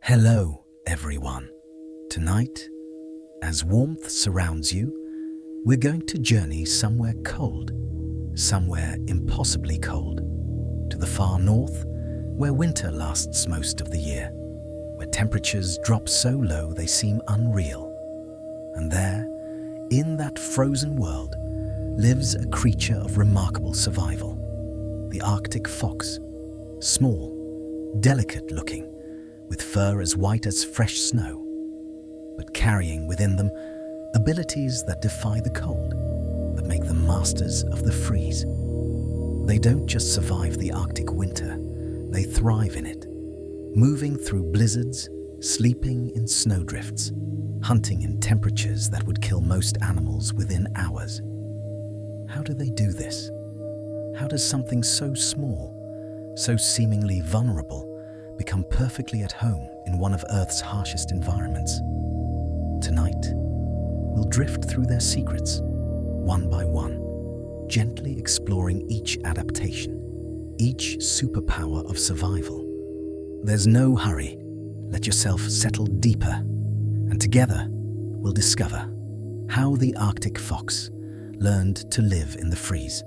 Hello, everyone. Tonight, as warmth surrounds you, we're going to journey somewhere cold, somewhere impossibly cold, to the far north, where winter lasts most of the year, where temperatures drop so low they seem unreal. And there, in that frozen world, lives a creature of remarkable survival, the Arctic fox, small, delicate-looking, with fur as white as fresh snow, but carrying within them abilities that defy the cold, that make them masters of the freeze. They don't just survive the Arctic winter, they thrive in it, moving through blizzards, sleeping in snowdrifts, hunting in temperatures that would kill most animals within hours. How do they do this? How does something so small, so seemingly vulnerable, become perfectly at home in one of Earth's harshest environments? Tonight, we'll drift through their secrets, one by one, gently exploring each adaptation, each superpower of survival. There's no hurry. Let yourself settle deeper, and together we'll discover how the Arctic fox learned to live in the freeze.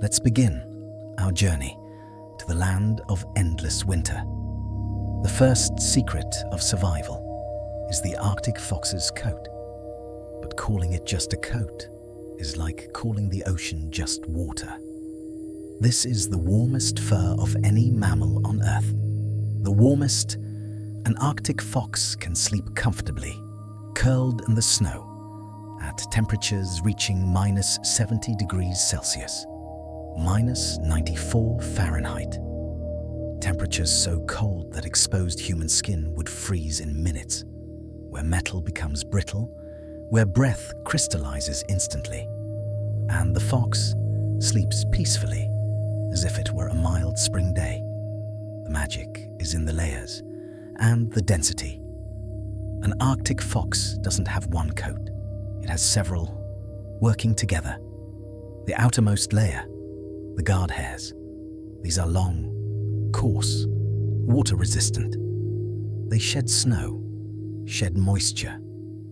Let's begin our journey to the land of endless winter. The first secret of survival is the Arctic fox's coat. But calling it just a coat is like calling the ocean just water. This is the warmest fur of any mammal on Earth. The warmest, an Arctic fox can sleep comfortably, curled in the snow, at temperatures reaching minus 70 degrees Celsius, minus 94 Fahrenheit. Temperatures so cold that exposed human skin would freeze in minutes, where metal becomes brittle, where breath crystallizes instantly, and the fox sleeps peacefully as if it were a mild spring day. The magic is in the layers and the density. An Arctic fox doesn't have one coat. It has several, working together. The outermost layer, the guard hairs. These are long, coarse, water-resistant. They shed snow, shed moisture,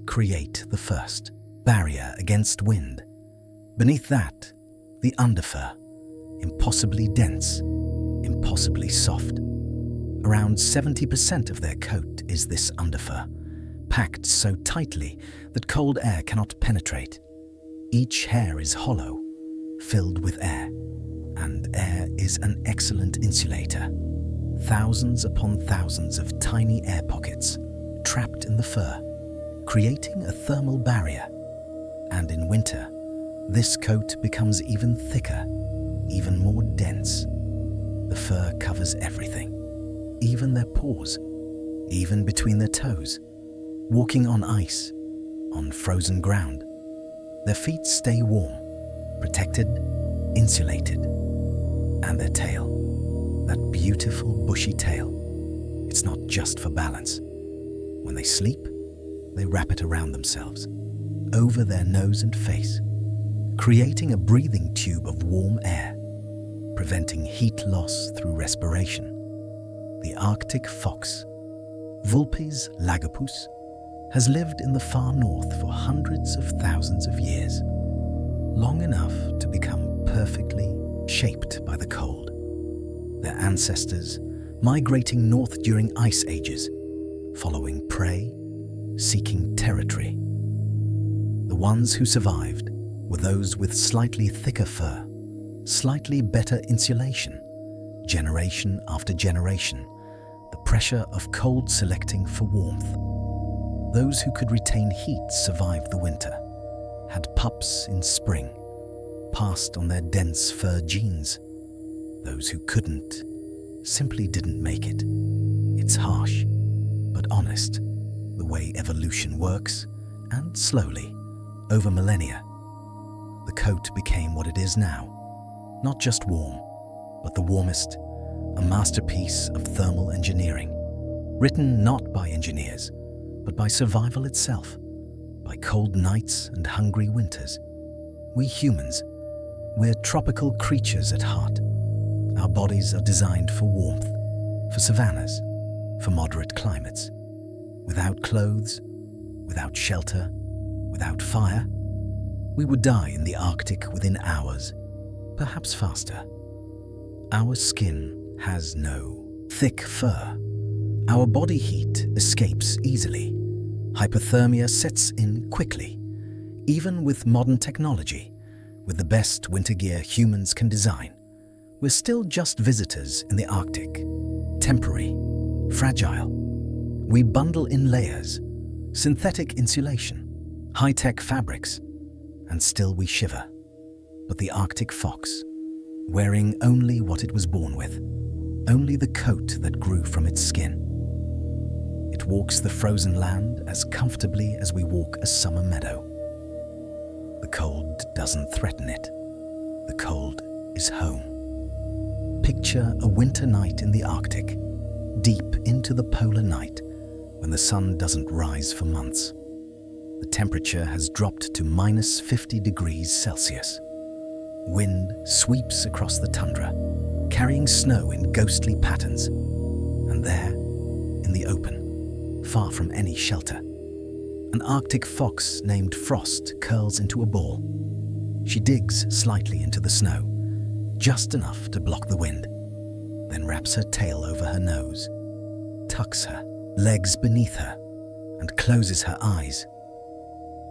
create the first barrier against wind. Beneath that, the underfur, impossibly dense, impossibly soft. Around 70% of their coat is this underfur, packed so tightly that cold air cannot penetrate. Each hair is hollow, filled with air, and air is an excellent insulator. Thousands upon thousands of tiny air pockets trapped in the fur, creating a thermal barrier. And in winter, this coat becomes even thicker, even more dense. The fur covers everything, even their paws, even between their toes. Walking on ice, on frozen ground, their feet stay warm, protected, insulated. And their tail, that beautiful bushy tail, it's not just for balance. When they sleep, they wrap it around themselves, over their nose and face, creating a breathing tube of warm air, preventing heat loss through respiration. The Arctic fox, Vulpes lagopus, has lived in the far north for hundreds of thousands of years, long enough to become perfectly shaped by the cold. Their ancestors migrating north during ice ages, following prey, seeking territory. The ones who survived were those with slightly thicker fur, slightly better insulation, generation after generation, the pressure of cold selecting for warmth. Those who could retain heat survived the winter, had pups in spring, passed on their dense fur genes. Those who couldn't simply didn't make it. It's harsh, but honest, the way evolution works, and slowly, over millennia, the coat became what it is now. Not just warm, but the warmest, a masterpiece of thermal engineering, written not by engineers, but by survival itself, by cold nights and hungry winters. We humans, we're tropical creatures at heart. Our bodies are designed for warmth, for savannas, for moderate climates. Without clothes, without shelter, without fire, we would die in the Arctic within hours, perhaps faster. Our skin has no thick fur. Our body heat escapes easily. Hypothermia sets in quickly. Even with modern technology, with the best winter gear humans can design, we're still just visitors in the Arctic. Temporary, fragile. We bundle in layers, synthetic insulation, high-tech fabrics, and still we shiver. But the Arctic fox, wearing only what it was born with, only the coat that grew from its skin. It walks the frozen land as comfortably as we walk a summer meadow. The cold doesn't threaten it. The cold is home. Picture a winter night in the Arctic, deep into the polar night, when the sun doesn't rise for months. The temperature has dropped to -50 degrees Celsius. Wind sweeps across the tundra, carrying snow in ghostly patterns. And there, in the open, far from any shelter, an Arctic fox named Frost curls into a ball. She digs slightly into the snow, just enough to block the wind, then wraps her tail over her nose, tucks her legs beneath her, and closes her eyes.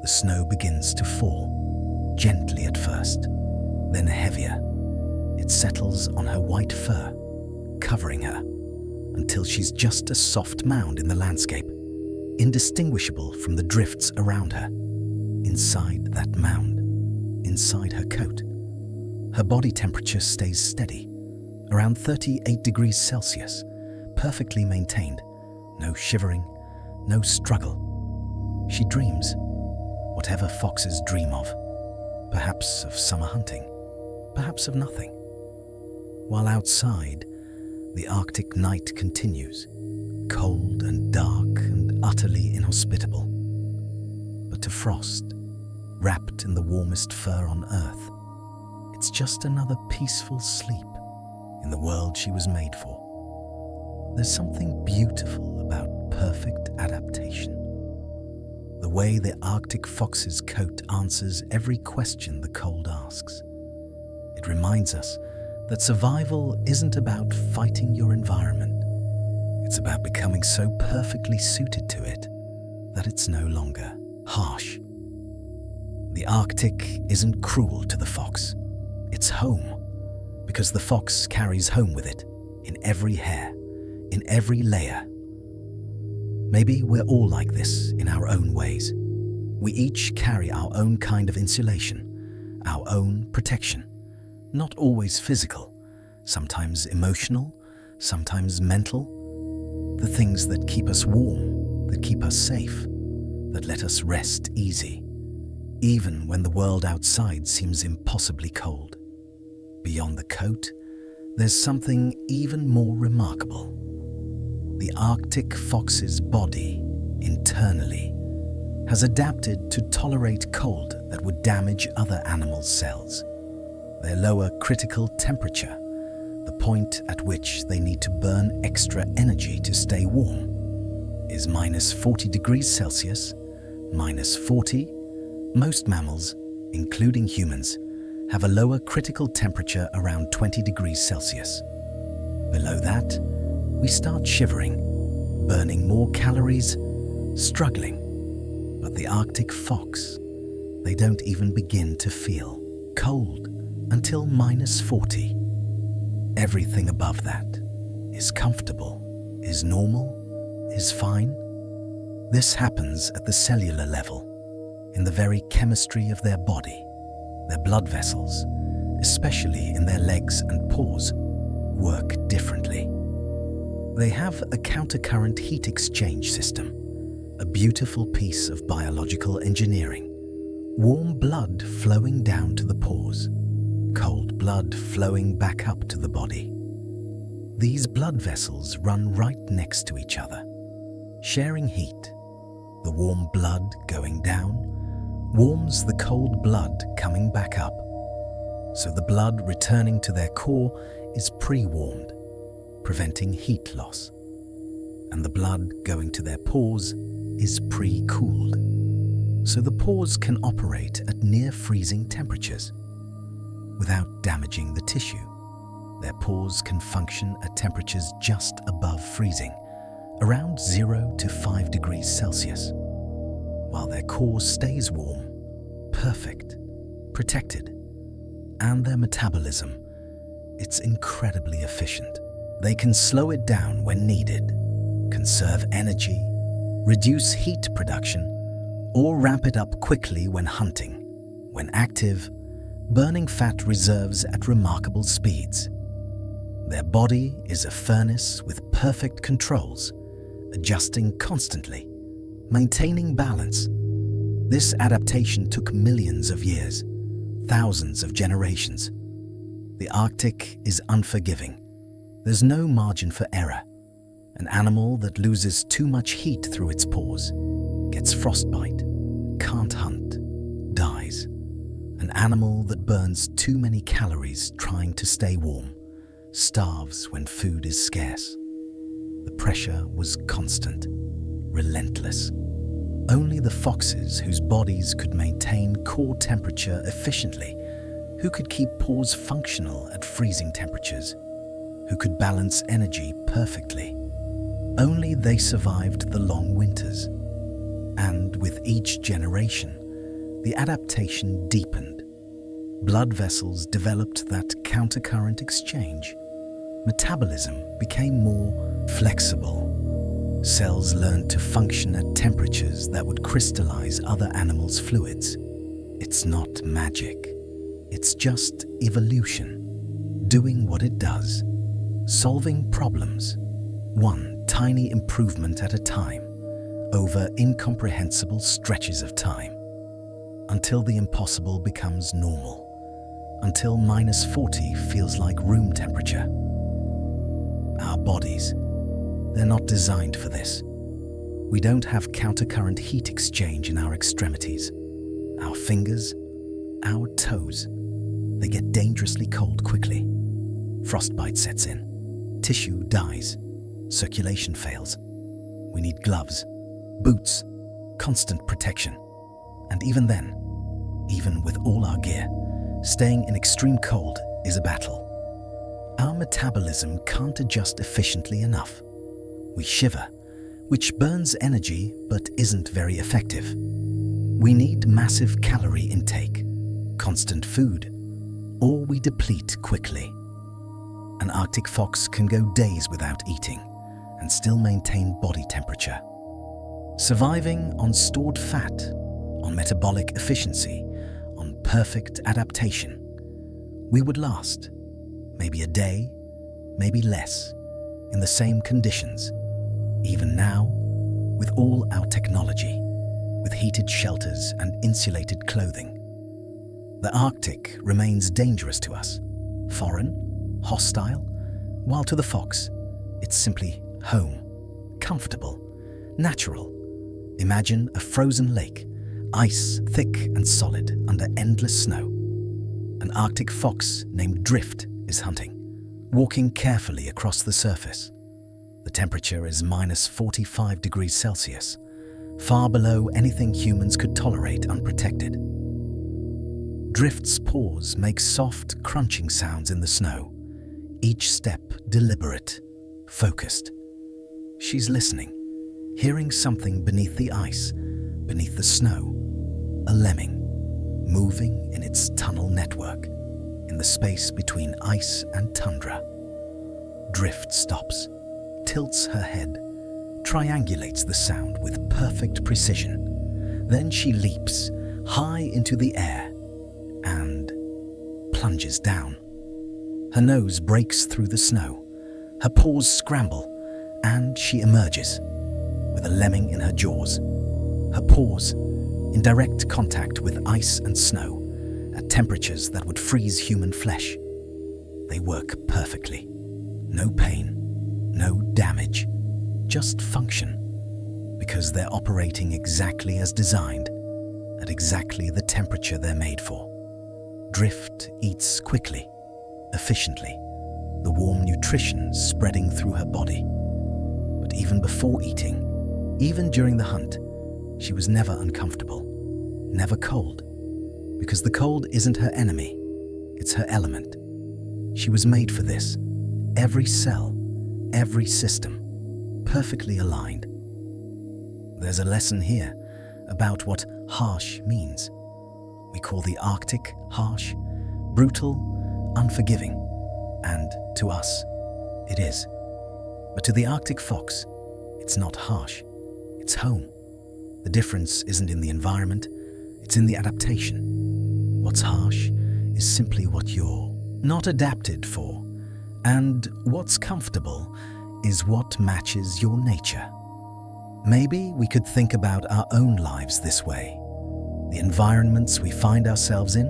The snow begins to fall, gently at first, then heavier. It settles on her white fur, covering her, until she's just a soft mound in the landscape, indistinguishable from the drifts around her. Inside that mound, inside her coat, her body temperature stays steady, around 38 degrees Celsius, perfectly maintained. No shivering, no struggle. She dreams, whatever foxes dream of, perhaps of summer hunting, perhaps of nothing. While outside, the Arctic night continues, cold and dark and utterly inhospitable. But to Frost, wrapped in the warmest fur on Earth, it's just another peaceful sleep in the world she was made for. There's something beautiful about perfect adaptation. The way the Arctic fox's coat answers every question the cold asks. It reminds us that survival isn't about fighting your environment. It's about becoming so perfectly suited to it that it's no longer harsh. The Arctic isn't cruel to the fox. It's home, because the fox carries home with it in every hair, in every layer. Maybe we're all like this in our own ways. We each carry our own kind of insulation, our own protection, not always physical, sometimes emotional, sometimes mental. The things that keep us warm, that keep us safe, that let us rest easy, even when the world outside seems impossibly cold. Beyond the coat, there's something even more remarkable. The Arctic fox's body, internally, has adapted to tolerate cold that would damage other animals' cells. Their lower critical temperature, the point at which they need to burn extra energy to stay warm, is -40 degrees Celsius, -40. Most mammals, including humans, have a lower critical temperature around 20 degrees Celsius. Below that, we start shivering, burning more calories, struggling. But the Arctic fox, they don't even begin to feel cold until -40. Everything above that is comfortable, is normal, is fine. This happens at the cellular level, in the very chemistry of their body. Their blood vessels, especially in their legs and paws, work differently. They have a countercurrent heat exchange system, a beautiful piece of biological engineering. Warm blood flowing down to the paws, cold blood flowing back up to the body. These blood vessels run right next to each other, sharing heat. The warm blood going down warms the cold blood coming back up, so the blood returning to their core is pre-warmed, preventing heat loss. and the blood going to their paws is pre-cooled, so the paws can operate at near freezing temperatures. Without damaging the tissue, their paws can function at temperatures just above freezing, around 0 to 5 degrees Celsius, while their core stays warm, perfect, protected. And their metabolism, it's incredibly efficient. They can slow it down when needed, conserve energy, reduce heat production, or ramp it up quickly when hunting. When active, burning fat reserves at remarkable speeds. Their body is a furnace with perfect controls, adjusting constantly, maintaining balance. This adaptation took millions of years, thousands of generations. The Arctic is unforgiving. There's no margin for error. An animal that loses too much heat through its paws gets frostbite, can't hunt, dies. An animal that burns too many calories trying to stay warm starves when food is scarce. The pressure was constant, relentless. Only the foxes whose bodies could maintain core temperature efficiently, who could keep paws functional at freezing temperatures, who could balance energy perfectly. Only they survived the long winters. And with each generation, the adaptation deepened. Blood vessels developed that countercurrent exchange. Metabolism became more flexible. Cells learned to function at temperatures that would crystallize other animals' fluids. It's not magic. It's just evolution, doing what it does, solving problems, one tiny improvement at a time, over incomprehensible stretches of time, until the impossible becomes normal, until -40 feels like room temperature. Our bodies, they're not designed for this. We don't have countercurrent heat exchange in our extremities. Our fingers, our toes, they get dangerously cold quickly. Frostbite sets in, tissue dies, circulation fails. We need gloves, boots, constant protection. And even then, even with all our gear, staying in extreme cold is a battle. Our metabolism can't adjust efficiently enough. We shiver, which burns energy but isn't very effective. We need massive calorie intake, constant food, or we deplete quickly. An Arctic fox can go days without eating and still maintain body temperature. Surviving on stored fat, on metabolic efficiency, on perfect adaptation, we would last, maybe a day, maybe less, in the same conditions. Even now, with all our technology, with heated shelters and insulated clothing, the Arctic remains dangerous to us, foreign, hostile, while to the fox, it's simply home, comfortable, natural. Imagine a frozen lake, ice thick and solid under endless snow. An Arctic fox named Drift is hunting, walking carefully across the surface. The temperature is -45 degrees Celsius, far below anything humans could tolerate unprotected. Drift's paws make soft, crunching sounds in the snow, each step deliberate, focused. She's listening, hearing something beneath the ice, beneath the snow, a lemming, moving in its tunnel network, in the space between ice and tundra. Drift stops, tilts her head, triangulates the sound with perfect precision. Then she leaps high into the air and plunges down. Her nose breaks through the snow, her paws scramble, and she emerges, with a lemming in her jaws. Her paws, in direct contact with ice and snow, at temperatures that would freeze human flesh. They work perfectly. No pain, no damage, just function, because they're operating exactly as designed, at exactly the temperature they're made for. Drift eats quickly, efficiently, the warm nutrition spreading through her body. But even before eating, even during the hunt, she was never uncomfortable, never cold, because the cold isn't her enemy, it's her element. She was made for this. Every cell, every system, perfectly aligned. There's a lesson here about what harsh means. We call the Arctic harsh, brutal, unforgiving, and to us, it is. But to the Arctic fox, it's not harsh, it's home. The difference isn't in the environment, it's in the adaptation. What's harsh is simply what you're not adapted for, and what's comfortable is what matches your nature. Maybe we could think about our own lives this way. The environments we find ourselves in,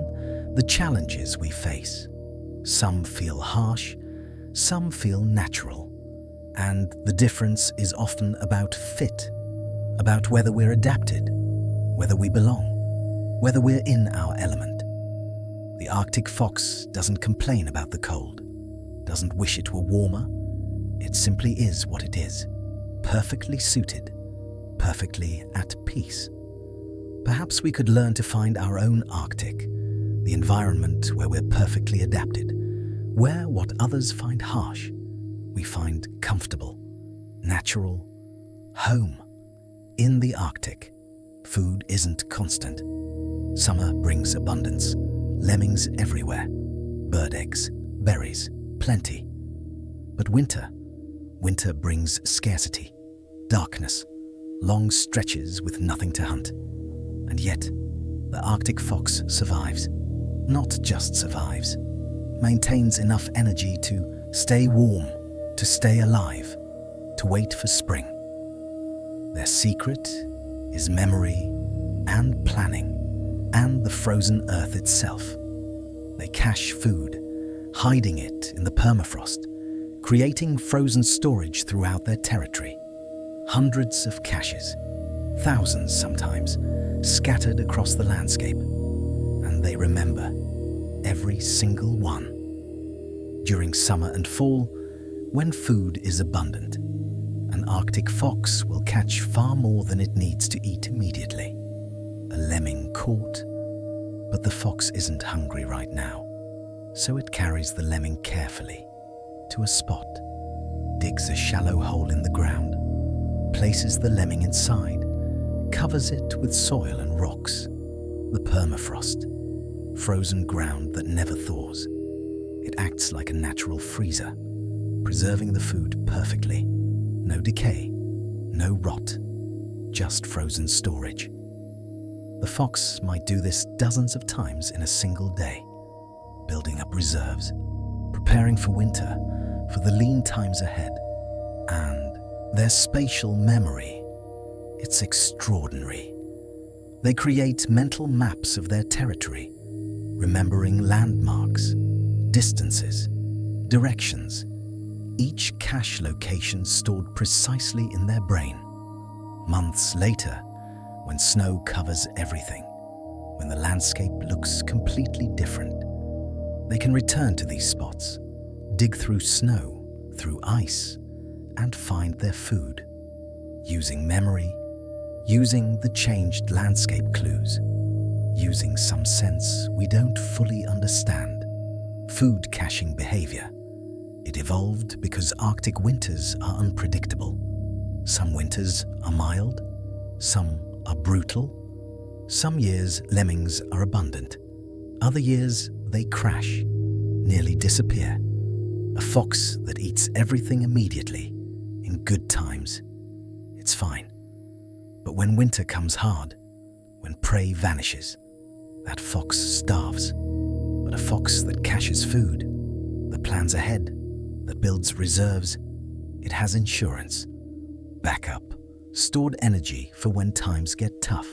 the challenges we face. Some feel harsh, some feel natural. And the difference is often about fit, about whether we're adapted, whether we belong, whether we're in our element. The Arctic fox doesn't complain about the cold, doesn't wish it were warmer. It simply is what it is, perfectly suited, perfectly at peace. Perhaps we could learn to find our own Arctic, the environment where we're perfectly adapted, where what others find harsh, we find comfortable, natural, home. In the Arctic, food isn't constant. Summer brings abundance, lemmings everywhere, bird eggs, berries, plenty. But winter brings scarcity, darkness, long stretches with nothing to hunt. And yet, the Arctic fox survives. Not just survives, maintains enough energy to stay warm, to stay alive, to wait for spring. Their secret is memory and planning and the frozen earth itself. They cache food, hiding it in the permafrost, creating frozen storage throughout their territory. Hundreds of caches, thousands sometimes, scattered across the landscape. And they remember every single one. During summer and fall, when food is abundant, an Arctic fox will catch far more than it needs to eat immediately. A lemming caught, but the fox isn't hungry right now, so it carries the lemming carefully to a spot, digs a shallow hole in the ground, places the lemming inside, covers it with soil and rocks, the permafrost, frozen ground that never thaws. It acts like a natural freezer, preserving the food perfectly. No decay, no rot, just frozen storage. The fox might do this dozens of times in a single day, building up reserves, preparing for winter, for the lean times ahead. And their spatial memory, it's extraordinary. They create mental maps of their territory, remembering landmarks, distances, directions, each cache location stored precisely in their brain. Months later, when snow covers everything, when the landscape looks completely different, they can return to these spots, dig through snow, through ice, and find their food, using memory, using the changed landscape clues, using some sense we don't fully understand. Food caching behavior. It evolved because Arctic winters are unpredictable. Some winters are mild, some are brutal. Some years lemmings are abundant. Other years they crash, nearly disappear. A fox that eats everything immediately, in good times, it's fine. But when winter comes hard, when prey vanishes, that fox starves. But a fox that caches food, that plans ahead, that builds reserves, it has insurance, backup, stored energy for when times get tough.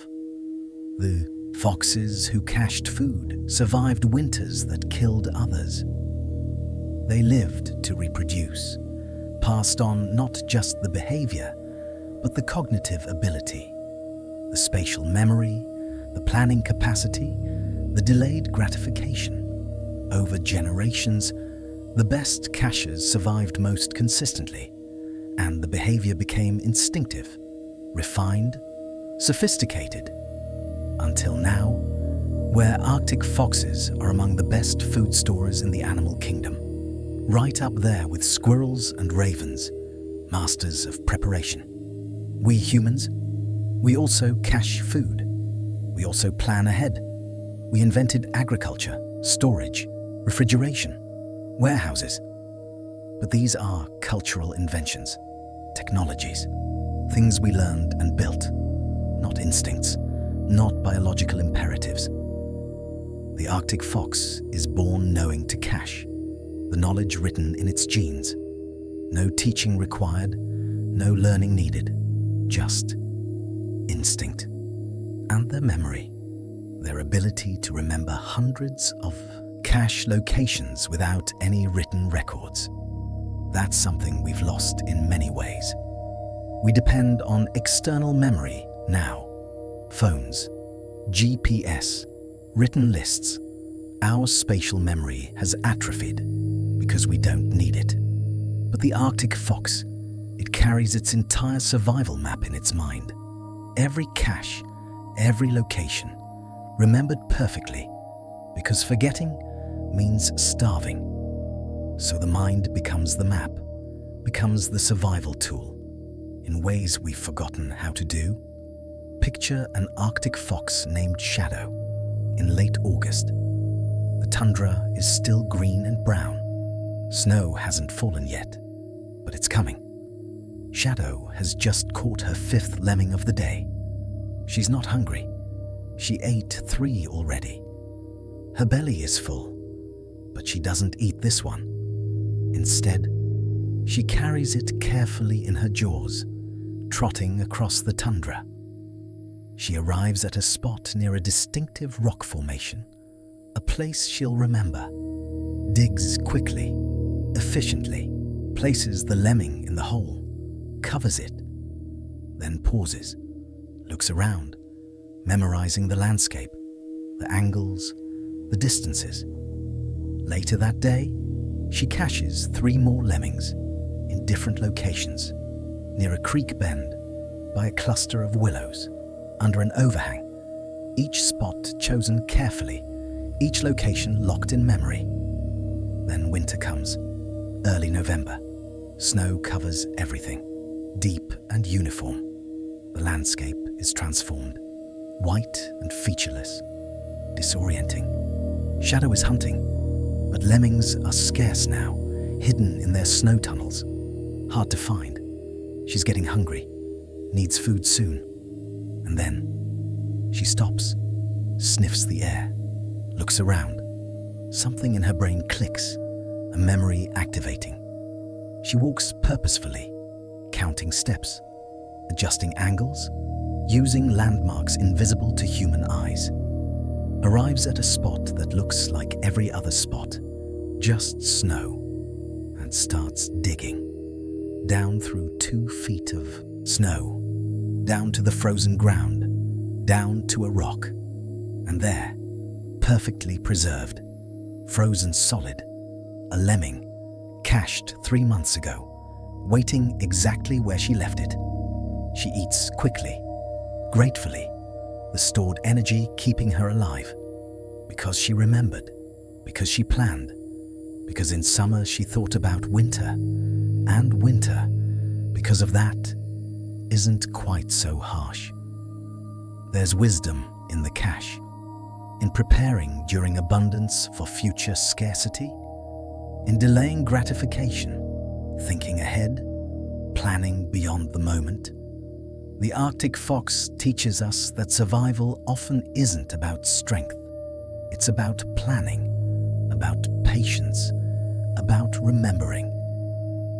The foxes who cached food survived winters that killed others. They lived to reproduce, passed on not just the behavior, but the cognitive ability, the spatial memory, the planning capacity, the delayed gratification. Over generations, the best cachers survived most consistently, and the behavior became instinctive, refined, sophisticated, until now, where Arctic foxes are among the best food storers in the animal kingdom, right up there with squirrels and ravens, masters of preparation. We humans, we also cache food. We also plan ahead. We invented agriculture, storage, refrigeration, warehouses. But these are cultural inventions, technologies, things we learned and built, not instincts, not biological imperatives. The Arctic fox is born knowing to cache, the knowledge written in its genes. No teaching required, no learning needed, just instinct. And their memory, their ability to remember hundreds of cache locations without any written records. That's something we've lost in many ways. We depend on external memory now. Phones, GPS, written lists. Our spatial memory has atrophied because we don't need it. But the Arctic fox, it carries its entire survival map in its mind. Every cache, every location, remembered perfectly, because forgetting means starving. So the mind becomes the map, becomes the survival tool, in ways we've forgotten how to do. Picture an Arctic fox named Shadow in late August. The tundra is still green and brown. Snow hasn't fallen yet, but it's coming. Shadow has just caught her 5th lemming of the day. She's not hungry. She ate 3 already. Her belly is full, but she doesn't eat this one. Instead, she carries it carefully in her jaws, trotting across the tundra. She arrives at a spot near a distinctive rock formation, a place she'll remember, digs quickly, efficiently, places the lemming in the hole, covers it, then pauses, looks around, memorizing the landscape, the angles, the distances. Later that day, she caches 3 more lemmings in different locations, near a creek bend, by a cluster of willows, under an overhang, each spot chosen carefully, each location locked in memory. Then winter comes, early November. Snow covers everything, deep and uniform. The landscape is transformed, white and featureless, disorienting. Shadow is hunting, but lemmings are scarce now, hidden in their snow tunnels, hard to find. She's getting hungry, needs food soon. And then she stops, sniffs the air, looks around. Something in her brain clicks, a memory activating. She walks purposefully, counting steps, adjusting angles, using landmarks invisible to human eyes. Arrives at a spot that looks like every other spot, just snow, and starts digging. Down through 2 feet of snow, down to the frozen ground, down to a rock. And there, perfectly preserved, frozen solid, a lemming, cached 3 months ago, waiting exactly where she left it. She eats quickly, gratefully, the stored energy keeping her alive. Because she remembered, because she planned, because in summer she thought about winter, and winter, because of that, isn't quite so harsh. There's wisdom in the cache, in preparing during abundance for future scarcity, in delaying gratification, thinking ahead, planning beyond the moment. The Arctic fox teaches us that survival often isn't about strength. It's about planning, about patience, about remembering.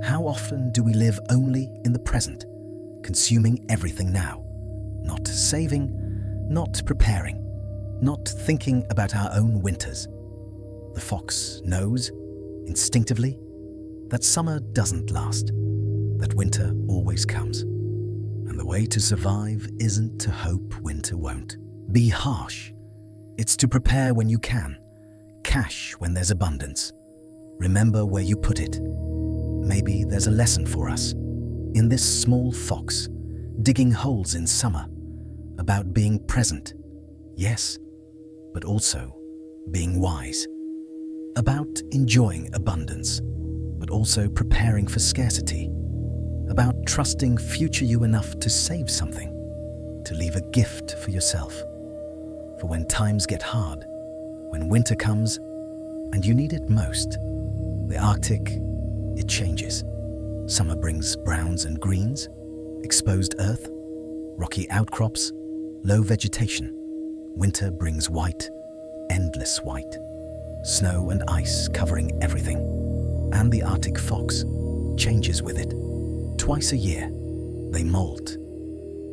How often do we live only in the present, consuming everything now, not saving, not preparing, not thinking about our own winters? The fox knows, instinctively, that summer doesn't last, that winter always comes. And the way to survive isn't to hope winter won't be harsh. It's to prepare when you can, cache when there's abundance, remember where you put it. Maybe there's a lesson for us. In this small fox, digging holes in summer, about being present, yes, but also being wise. About enjoying abundance, but also preparing for scarcity. About trusting future you enough to save something, to leave a gift for yourself. For when times get hard, when winter comes and you need it most, the Arctic, it changes. Summer brings browns and greens, exposed earth, rocky outcrops, low vegetation. Winter brings white, endless white, snow and ice covering everything. And the Arctic fox changes with it. Twice a year, they molt,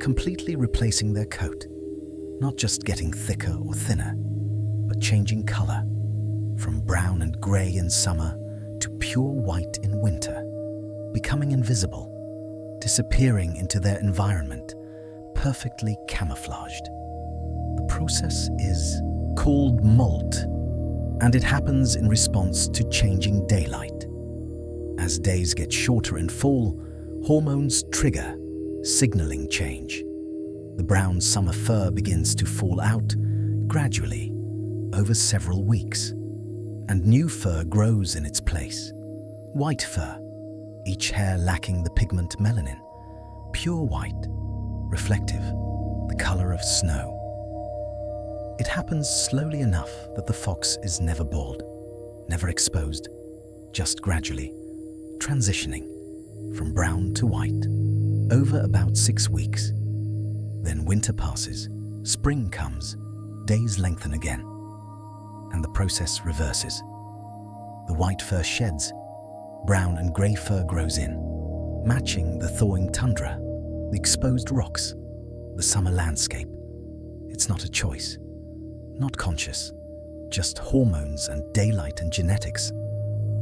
completely replacing their coat, not just getting thicker or thinner, but changing color, from brown and gray in summer to pure white in winter, becoming invisible, disappearing into their environment, perfectly camouflaged. The process is called molt, and it happens in response to changing daylight. As days get shorter in fall, hormones trigger, signaling change. The brown summer fur begins to fall out gradually over several weeks, and new fur grows in its place. White fur, each hair lacking the pigment melanin, pure white, reflective, the color of snow. It happens slowly enough that the fox is never bald, never exposed, just gradually transitioning from brown to white over about 6 weeks. Then winter passes, spring comes, days lengthen again, and the process reverses. The white fur sheds, brown and grey fur grows in, matching the thawing tundra, the exposed rocks, the summer landscape. It's not a choice, not conscious, just hormones and daylight and genetics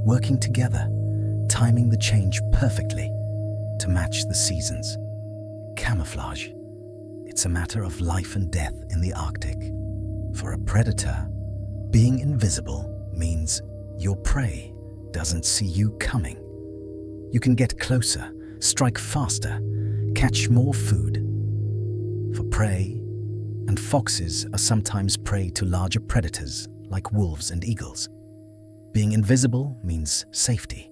working together, timing the change perfectly to match the seasons. Camouflage. It's a matter of life and death in the Arctic. For a predator, being invisible means your prey doesn't see you coming. You can get closer, strike faster, catch more food. For prey, and foxes are sometimes prey to larger predators like wolves and eagles. Being invisible means safety,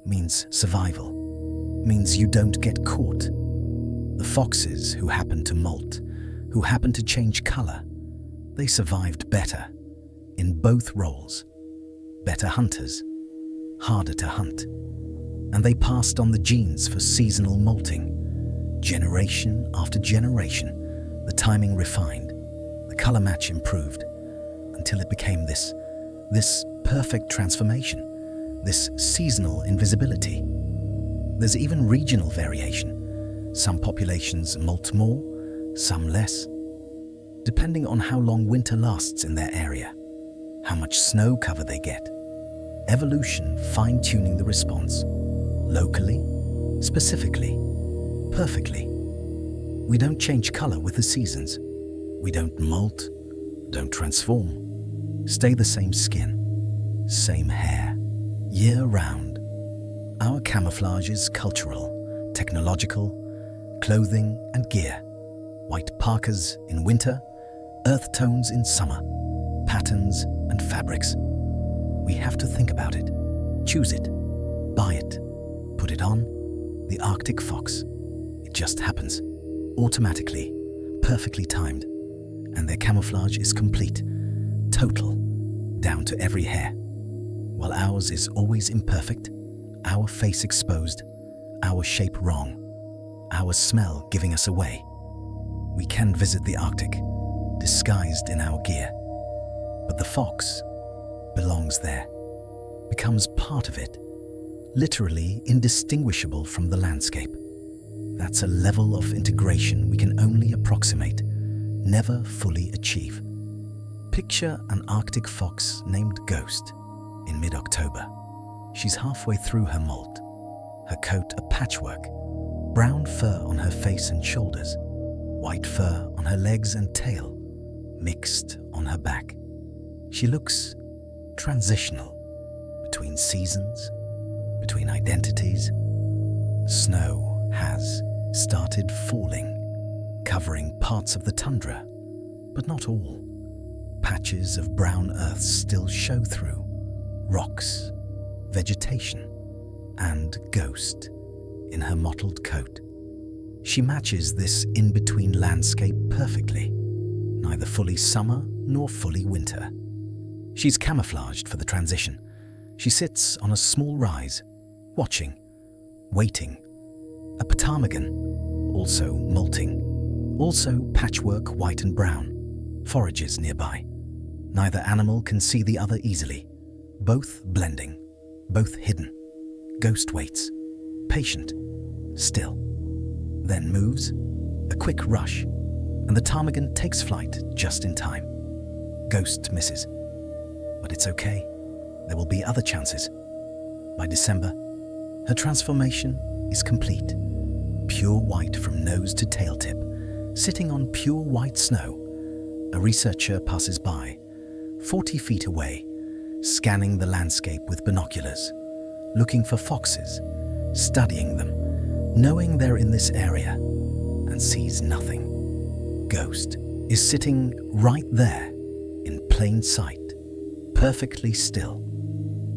means survival, means you don't get caught. The foxes who happen to molt, who happen to change color, they survived better in both roles. Better hunters, harder to hunt. And they passed on the genes for seasonal molting. Generation after generation, the timing refined, the color match improved, until it became this perfect transformation, this seasonal invisibility. There's even regional variation. Some populations molt more, some less, depending on how long winter lasts in their area, how much snow cover they get. Evolution fine-tuning the response, locally, specifically, perfectly. We don't change color with the seasons. We don't molt, don't transform. Stay the same skin, same hair, year-round. Our camouflage is cultural, technological, clothing and gear. White parkas in winter, earth tones in summer, patterns and fabrics. We have to think about it, choose it, buy it, put it on. The Arctic fox. It just happens, automatically, perfectly timed, and their camouflage is complete, total, down to every hair. While ours is always imperfect, our face exposed, our shape wrong, our smell giving us away. We can visit the Arctic, disguised in our gear, but the fox belongs there, becomes part of it, literally indistinguishable from the landscape. That's a level of integration we can only approximate, never fully achieve. Picture an Arctic fox named Ghost in mid-October. She's halfway through her molt, her coat a patchwork, brown fur on her face and shoulders, white fur on her legs and tail, mixed on her back. She looks transitional, between seasons, between identities. Snow has started falling, covering parts of the tundra, but not all. Patches of brown earth still show through, rocks, vegetation, and Ghost in her mottled coat. She matches this in-between landscape perfectly, neither fully summer nor fully winter. She's camouflaged for the transition. She sits on a small rise, watching, waiting. A ptarmigan, also molting, also patchwork white and brown, forages nearby. Neither animal can see the other easily, both blending, both hidden. Ghost waits, patient, still, then moves, a quick rush, and the ptarmigan takes flight just in time. Ghost misses, but it's okay. There will be other chances. By December, her transformation is complete. Pure white from nose to tail tip, sitting on pure white snow. A researcher passes by, 40 feet away, scanning the landscape with binoculars, looking for foxes, studying them, knowing they're in this area, and sees nothing. Ghost is sitting right there, in plain sight, perfectly still.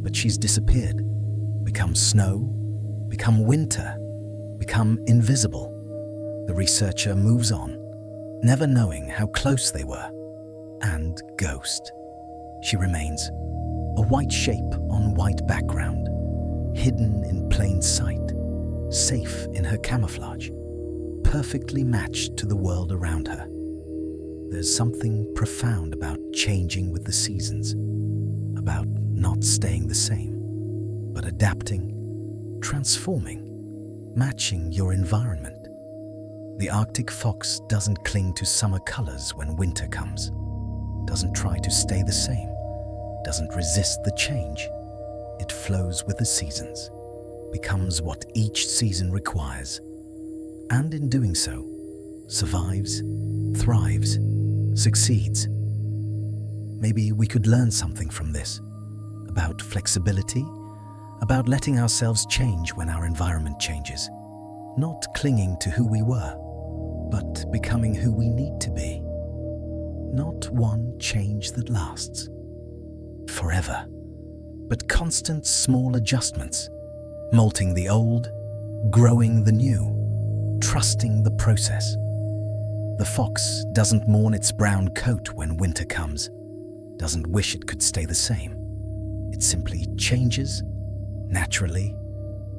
But she's disappeared, become snow, become winter, become invisible. The researcher moves on, never knowing how close they were. And Ghost. She remains, a white shape on white background, hidden in plain sight, safe in her camouflage, perfectly matched to the world around her. There's something profound about changing with the seasons, about not staying the same, but adapting, transforming, matching your environment. The Arctic fox doesn't cling to summer colors when winter comes, doesn't try to stay the same, doesn't resist the change. It flows with the seasons, becomes what each season requires, and in doing so, survives, thrives, succeeds. Maybe we could learn something from this, about flexibility, about letting ourselves change when our environment changes, not clinging to who we were, but becoming who we need to be. Not one change that lasts forever, but constant small adjustments, molting the old, growing the new, trusting the process. The fox doesn't mourn its brown coat when winter comes, doesn't wish it could stay the same. It simply changes, naturally,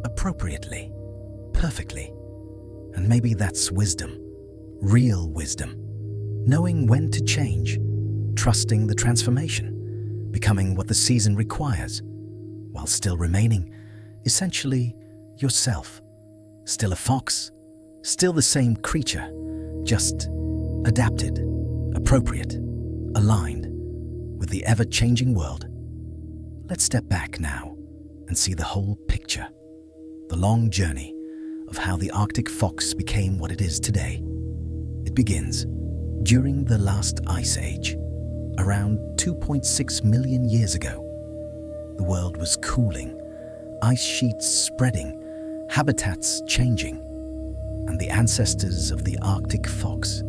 appropriately, perfectly. And maybe that's wisdom, real wisdom, knowing when to change, trusting the transformation, becoming what the season requires, while still remaining, essentially, yourself. Still a fox, still the same creature, just adapted, appropriate, aligned with the ever-changing world. Let's step back now and see the whole picture, the long journey of how the Arctic fox became what it is today. It begins during the last ice age, around 2.6 million years ago. The world was cooling, ice sheets spreading, habitats changing, and the ancestors of the Arctic fox,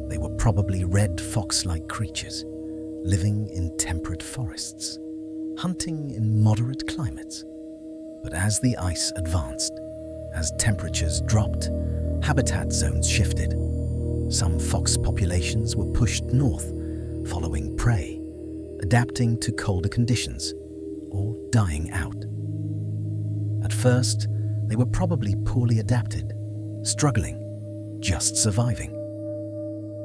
they were probably red fox-like creatures, living in temperate forests, hunting in moderate climates. But as the ice advanced, as temperatures dropped, habitat zones shifted. Some fox populations were pushed north, following prey, adapting to colder conditions, or dying out. At first, they were probably poorly adapted, struggling, just surviving.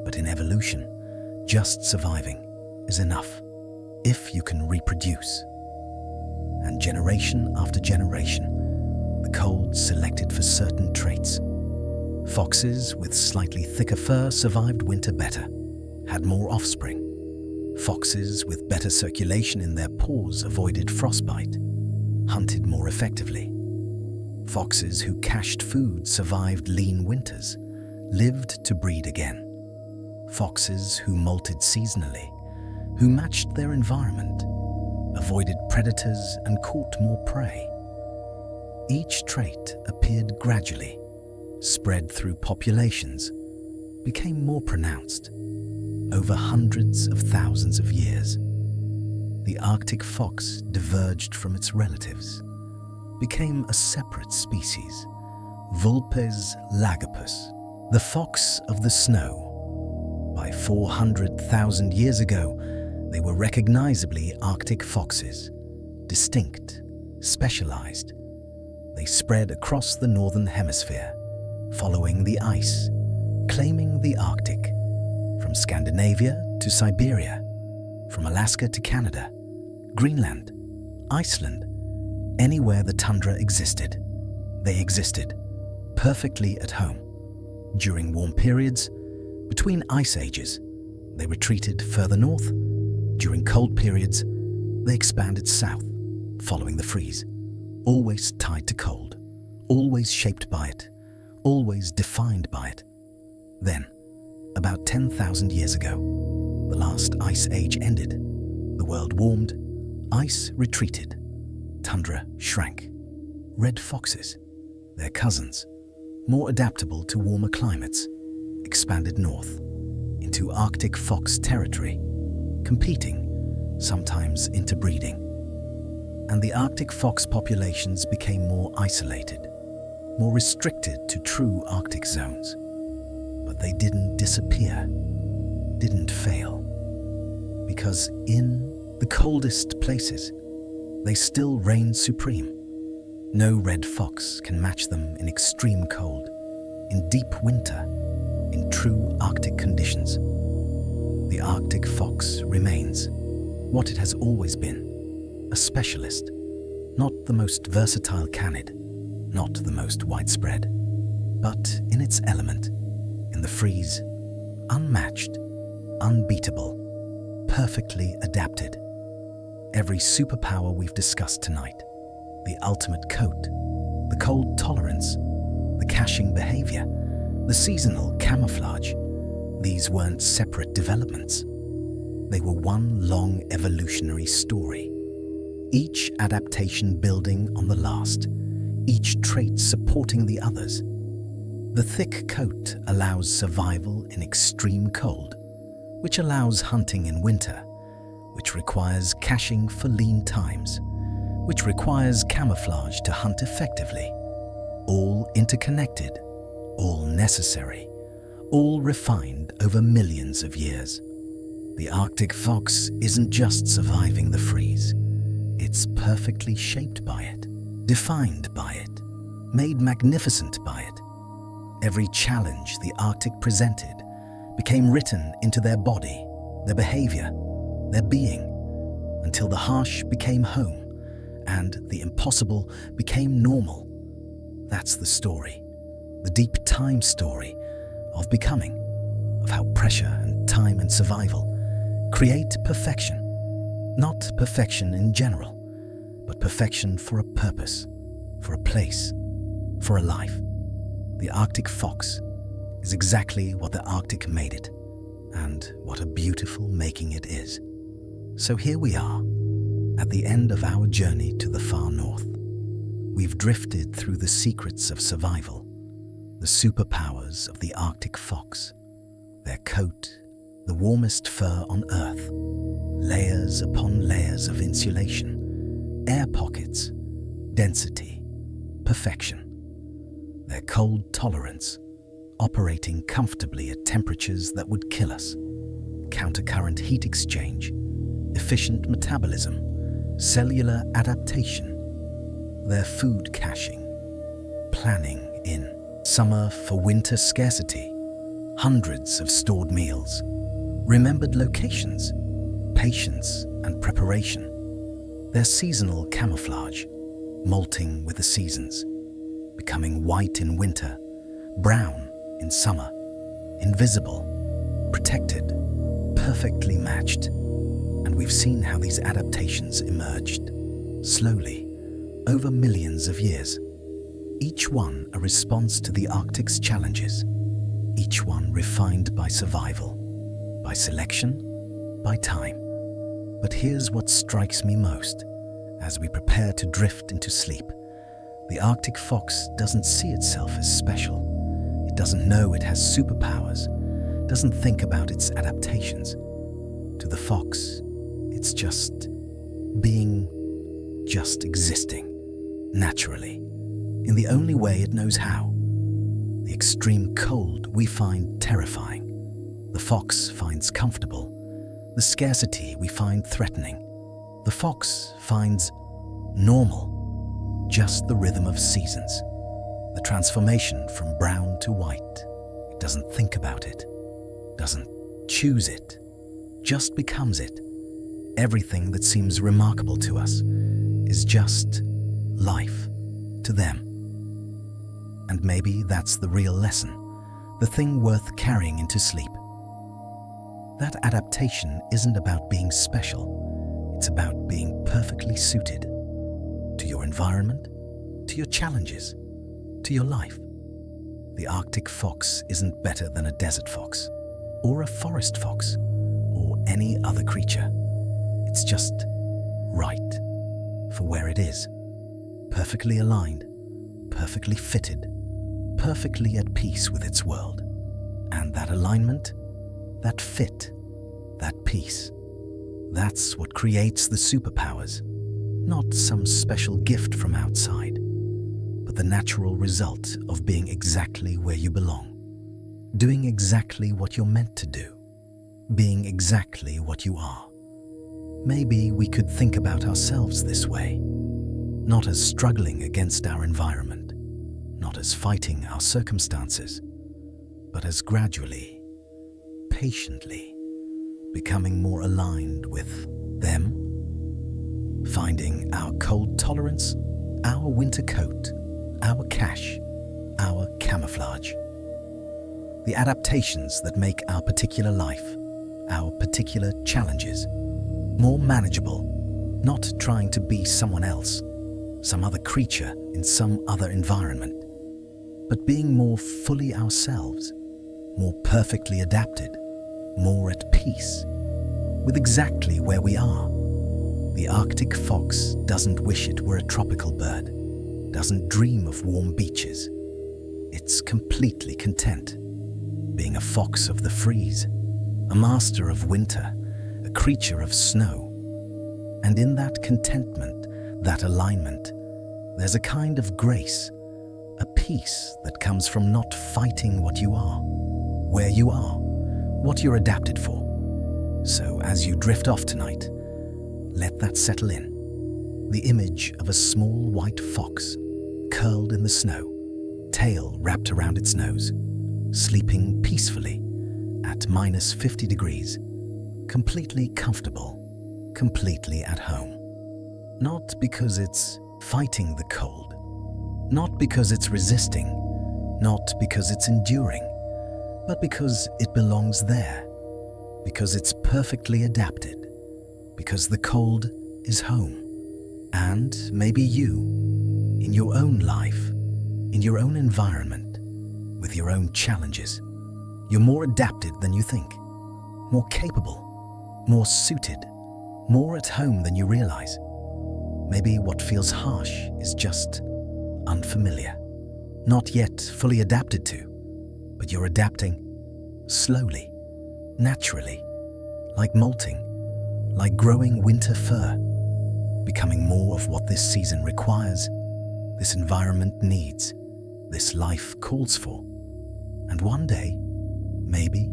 But in evolution, just surviving is enough if you can reproduce. And generation after generation, the cold selected for certain traits. Foxes with slightly thicker fur survived winter better, had more offspring. Foxes with better circulation in their paws avoided frostbite, hunted more effectively. Foxes who cached food survived lean winters, lived to breed again. Foxes who molted seasonally, who matched their environment, avoided predators and caught more prey. Each trait appeared gradually, spread through populations, became more pronounced. Over hundreds of thousands of years, the Arctic fox diverged from its relatives, became a separate species, Vulpes lagopus, the fox of the snow. By 400,000 years ago, they were recognizably Arctic foxes, distinct, specialized. They spread across the northern hemisphere, following the ice, claiming the Arctic, from Scandinavia to Siberia, from Alaska to Canada, Greenland, Iceland, anywhere the tundra existed. They existed, perfectly at home. During warm periods, between ice ages, they retreated further north. During cold periods, they expanded south, following the freeze, always tied to cold, always shaped by it, always defined by it. Then, about 10,000 years ago, the last ice age ended. The world warmed, ice retreated, tundra shrank. Red foxes, their cousins, more adaptable to warmer climates, expanded north into Arctic fox territory, competing, sometimes interbreeding. And the Arctic fox populations became more isolated, more restricted to true Arctic zones. But they didn't disappear, didn't fail, because in the coldest places, they still reign supreme. No red fox can match them in extreme cold, in deep winter, in true Arctic conditions. The Arctic fox remains what it has always been, a specialist, not the most versatile canid, not the most widespread, but in its element, in the freeze, unmatched, unbeatable, perfectly adapted. Every superpower we've discussed tonight, the ultimate coat, the cold tolerance, the caching behavior, the seasonal camouflage, these weren't separate developments. They were one long evolutionary story, each adaptation building on the last, each trait supporting the others. The thick coat allows survival in extreme cold, which allows hunting in winter, which requires caching for lean times, which requires camouflage to hunt effectively. All interconnected, all necessary, all refined over millions of years. The Arctic fox isn't just surviving the freeze. It's perfectly shaped by it, defined by it, made magnificent by it. Every challenge the Arctic presented became written into their body, their behavior, their being, until the harsh became home and the impossible became normal. That's the story, the deep time story of becoming, of how pressure and time and survival create perfection. Not perfection in general, but perfection for a purpose, for a place, for a life. The Arctic fox is exactly what the Arctic made it, and what a beautiful making it is. So here we are, at the end of our journey to the far north. We've drifted through the secrets of survival, the superpowers of the Arctic fox, their coat, the warmest fur on Earth, layers upon layers of insulation, air pockets, density, perfection, their cold tolerance, operating comfortably at temperatures that would kill us, countercurrent heat exchange, efficient metabolism, cellular adaptation, their food caching, planning in summer for winter scarcity, hundreds of stored meals, remembered locations, patience and preparation, their seasonal camouflage, molting with the seasons, becoming white in winter, brown in summer, invisible, protected, perfectly matched. And we've seen how these adaptations emerged, slowly, over millions of years. Each one a response to the Arctic's challenges, each one refined by survival, by selection, by time. But here's what strikes me most. As we prepare to drift into sleep, the Arctic fox doesn't see itself as special. It doesn't know it has superpowers, doesn't think about its adaptations. To the fox, it's just being, just existing, naturally, in the only way it knows how. The extreme cold we find terrifying. The fox finds comfortable. The scarcity we find threatening. The fox finds normal, just the rhythm of seasons. The transformation from brown to white. It doesn't think about it, doesn't choose it, just becomes it. Everything that seems remarkable to us is just life to them. And maybe that's the real lesson, the thing worth carrying into sleep. That adaptation isn't about being special, it's about being perfectly suited to your environment, to your challenges, to your life. The Arctic fox isn't better than a desert fox, or a forest fox, or any other creature. It's just right for where it is, perfectly aligned, perfectly fitted, perfectly at peace with its world. And that alignment, that fit, that peace, that's what creates the superpowers. Not some special gift from outside, but the natural result of being exactly where you belong. Doing exactly what you're meant to do. Being exactly what you are. Maybe we could think about ourselves this way, not as struggling against our environment, not as fighting our circumstances, but as gradually, patiently, becoming more aligned with them, finding our cold tolerance, our winter coat, our cache, our camouflage. The adaptations that make our particular life, our particular challenges, more manageable, not trying to be someone else, some other creature in some other environment, but being more fully ourselves, more perfectly adapted, more at peace with exactly where we are. The Arctic fox doesn't wish it were a tropical bird, doesn't dream of warm beaches. It's completely content, being a fox of the freeze, a master of winter, a creature of snow. And in that contentment, that alignment, there's a kind of grace, a peace that comes from not fighting what you are, where you are, what you're adapted for. So as you drift off tonight, let that settle in. The image of a small white fox curled in the snow, tail wrapped around its nose, sleeping peacefully at minus 50 degrees, completely comfortable, completely at home. Not because it's fighting the cold, not because it's resisting, not because it's enduring, but because it belongs there, because it's perfectly adapted, because the cold is home. And maybe you, in your own life, in your own environment, with your own challenges, you're more adapted than you think, more capable, more suited, more at home than you realize. Maybe what feels harsh is just unfamiliar, not yet fully adapted to, but you're adapting slowly, naturally, like molting, like growing winter fur, becoming more of what this season requires, this environment needs, this life calls for. And one day, maybe,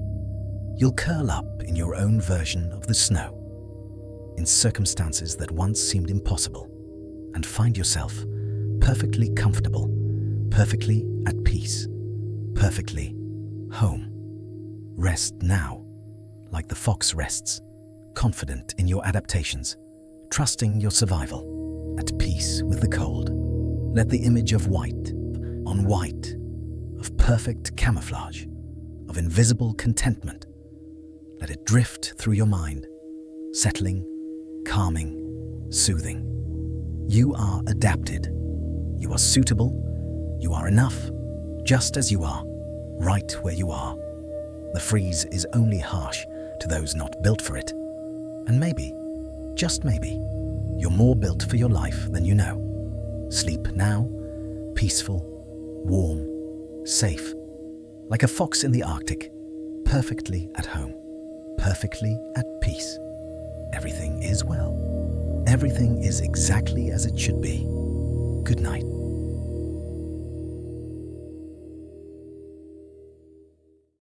you'll curl up in your own version of the snow, in circumstances that once seemed impossible, and find yourself perfectly comfortable, perfectly at peace, perfectly home. Rest now, like the fox rests, confident in your adaptations, trusting your survival, at peace with the cold. Let the image of white on white, of perfect camouflage, of invisible contentment, let it drift through your mind, settling, calming, soothing. You are adapted. You are suitable. You are enough, just as you are, right where you are. The freeze is only harsh to those not built for it. And maybe, just maybe, you're more built for your life than you know. Sleep now, peaceful, warm, safe, like a fox in the Arctic, perfectly at home, perfectly at peace. Everything is well. Everything is exactly as it should be. Good night.